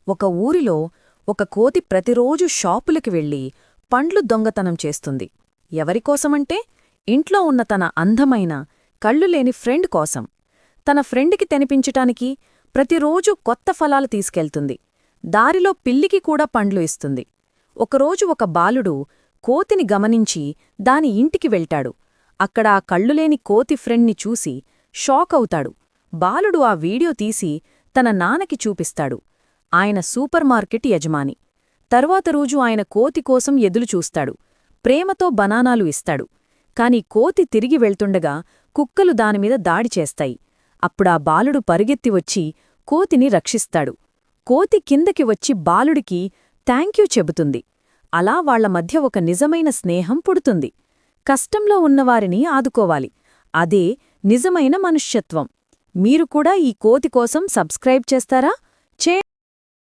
ఒక ఊరిలో ఒక కోతి ప్రతిరోజు షాపులకి వెళ్ళి పండ్లు దొంగతనం చేస్తుంది. ఎవరికోసమంటే ఇంట్లో ఉన్న తన అందమైన కళ్ళులేని ఫ్రెండ్ కోసం. తన ఫ్రెండ్కి తినిపించటానికి ప్రతిరోజూ కొత్త ఫలాలు తీసుకెళ్తుంది. దారిలో పిల్లికి కూడా పండ్లు ఇస్తుంది. ఒకరోజు ఒక బాలుడు కోతిని గమనించి దాని ఇంటికి వెళ్తాడు. అక్కడ ఆ కళ్ళులేని కోతి ఫ్రెండ్ని చూసి షాక్ అవుతాడు. బాలుడు ఆ వీడియో తీసి తన నాన్నకి చూపిస్తాడు. ఆయన సూపర్ మార్కెట్ యజమాని. తరువాత రోజు ఆయన కోతి కోసం ఎదులుచూస్తాడు. ప్రేమతో బనానాలు ఇస్తాడు. కాని కోతి తిరిగి వెళ్తుండగా కుక్కలు దానిమీద దాడి చేస్తాయి. అప్పుడా బాలుడు పరుగెత్తి వచ్చి కోతిని రక్షిస్తాడు. కోతి కిందకి వచ్చి బాలుడికి థాంక్యూ చెబుతుంది. అలా వాళ్ల మధ్య ఒక నిజమైన స్నేహం పుడుతుంది. కష్టంలో ఉన్నవారిని ఆదుకోవాలి. అదే నిజమైన మనుష్యత్వం. మీరు కూడా ఈ కోతి కోసం సబ్స్క్రైబ్ చేస్తారా?